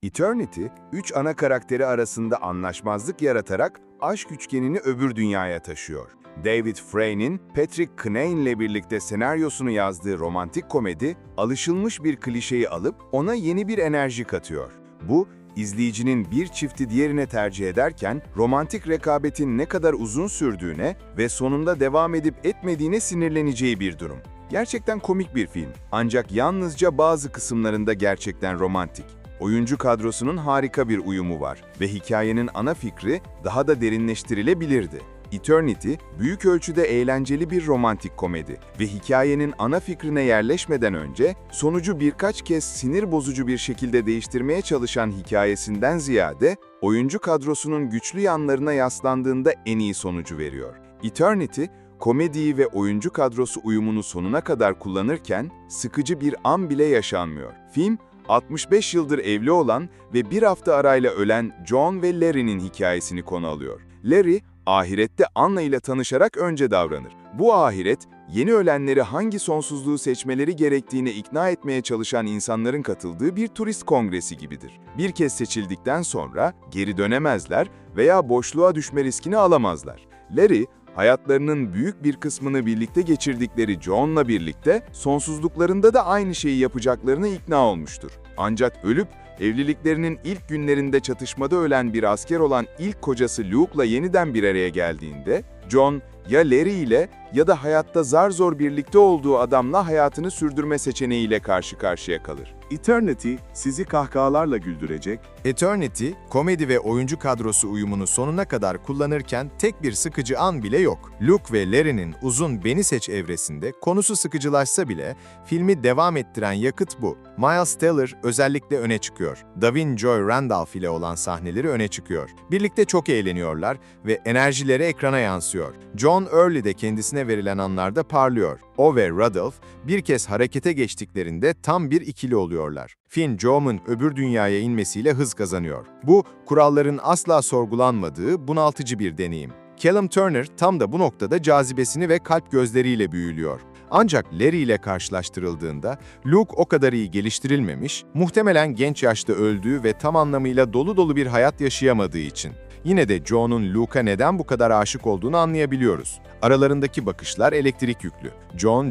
Eternity, üç ana karakteri arasında anlaşmazlık yaratarak aşk üçgenini öbür dünyaya taşıyor. David Frey'nin Patrick Kinane birlikte senaryosunu yazdığı romantik komedi, alışılmış bir klişeyi alıp ona yeni bir enerji katıyor. Bu, izleyicinin bir çifti diğerine tercih ederken, romantik rekabetin ne kadar uzun sürdüğüne ve sonunda devam edip etmediğine sinirleneceği bir durum. Gerçekten komik bir film, ancak yalnızca bazı kısımlarında gerçekten romantik. Oyuncu kadrosunun harika bir uyumu var ve hikayenin ana fikri daha da derinleştirilebilirdi. Eternity, büyük ölçüde eğlenceli bir romantik komedi ve hikayenin ana fikrine yerleşmeden önce sonucu birkaç kez sinir bozucu bir şekilde değiştirmeye çalışan hikayesinden ziyade, oyuncu kadrosunun güçlü yanlarına yaslandığında en iyi sonucu veriyor. Eternity, komediyi ve oyuncu kadrosu uyumunu sonuna kadar kullanırken sıkıcı bir an bile yaşanmıyor. Film, 65 yıldır evli olan ve bir hafta arayla ölen John ve Larry'nin hikayesini konu alıyor. Larry, ahirette Anna ile tanışarak önce davranır. Bu ahiret, yeni ölenleri hangi sonsuzluğu seçmeleri gerektiğine ikna etmeye çalışan insanların katıldığı bir turist kongresi gibidir. Bir kez seçildikten sonra geri dönemezler veya boşluğa düşme riskini alamazlar. Larry, hayatlarının büyük bir kısmını birlikte geçirdikleri John'la birlikte sonsuzluklarında da aynı şeyi yapacaklarına ikna olmuştur. Ancak ölüp evliliklerinin ilk günlerinde çatışmada ölen bir asker olan ilk kocası Luke'la yeniden bir araya geldiğinde, John ya Larry ile ya da hayatta zar zor birlikte olduğu adamla hayatını sürdürme seçeneğiyle karşı karşıya kalır. Eternity sizi kahkahalarla güldürecek. Eternity, komedi ve oyuncu kadrosu uyumunu sonuna kadar kullanırken tek bir sıkıcı an bile yok. Luke ve Larry'nin uzun Beni Seç evresinde konusu sıkıcılaşsa bile filmi devam ettiren yakıt bu. Miles Teller özellikle öne çıkıyor. Davin Joy Randolph ile olan sahneleri öne çıkıyor. Birlikte çok eğleniyorlar ve enerjileri ekrana yansıyor. John Early de kendisine verilen anlarda parlıyor. O ve Randolph bir kez harekete geçtiklerinde tam bir ikili oluyorlar. Finn Joum'un öbür dünyaya inmesiyle hız kazanıyor. Bu, kuralların asla sorgulanmadığı bunaltıcı bir deneyim. Callum Turner tam da bu noktada cazibesini ve kalp gözleriyle büyülüyor. Ancak Larry ile karşılaştırıldığında Luke o kadar iyi geliştirilmemiş, muhtemelen genç yaşta öldüğü ve tam anlamıyla dolu dolu bir hayat yaşayamadığı için. Yine de John'un Luke'a neden bu kadar aşık olduğunu anlayabiliyoruz. Aralarındaki bakışlar elektrik yüklü.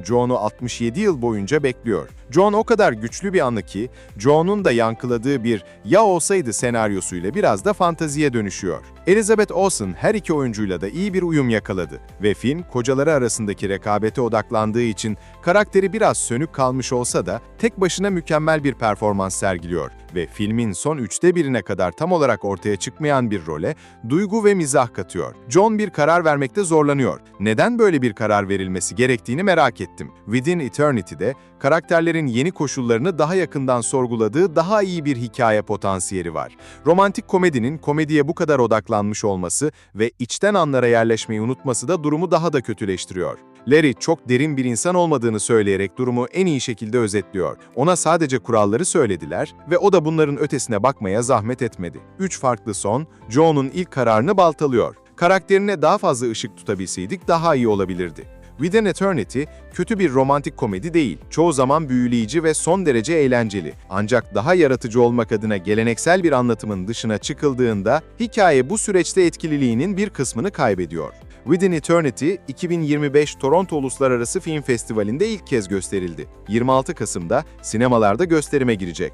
John'u 67 yıl boyunca bekliyor. John o kadar güçlü bir anı ki, John'un da yankıladığı bir "ya olsaydı" senaryosuyla biraz da fantaziye dönüşüyor. Elizabeth Olsen her iki oyuncuyla da iyi bir uyum yakaladı ve film kocaları arasındaki rekabete odaklandığı için karakteri biraz sönük kalmış olsa da tek başına mükemmel bir performans sergiliyor ve filmin son 1/3'ine kadar tam olarak ortaya çıkmayan bir role duygu ve mizah katıyor. John bir karar vermekte zorlanıyor. Neden böyle bir karar verilmesi gerektiğini merak ettim. Within Eternity'de karakterlerin yeni koşullarını daha yakından sorguladığı daha iyi bir hikaye potansiyeli var. Romantik komedinin komediye bu kadar odaklanmış olması ve içten anlara yerleşmeyi unutması da durumu daha da kötüleştiriyor. Larry çok derin bir insan olmadığını söyleyerek durumu en iyi şekilde özetliyor. Ona sadece kuralları söylediler ve o da bunların ötesine bakmaya zahmet etmedi. 3 farklı son, John'un ilk kararını baltalıyor. Karakterine daha fazla ışık tutabilseydik daha iyi olabilirdi. Within Eternity, kötü bir romantik komedi değil. Çoğu zaman büyüleyici ve son derece eğlenceli. Ancak daha yaratıcı olmak adına geleneksel bir anlatımın dışına çıkıldığında, hikaye bu süreçte etkililiğinin bir kısmını kaybediyor. Within Eternity, 2025 Toronto Uluslararası Film Festivali'nde ilk kez gösterildi. 26 Kasım'da sinemalarda gösterime girecek.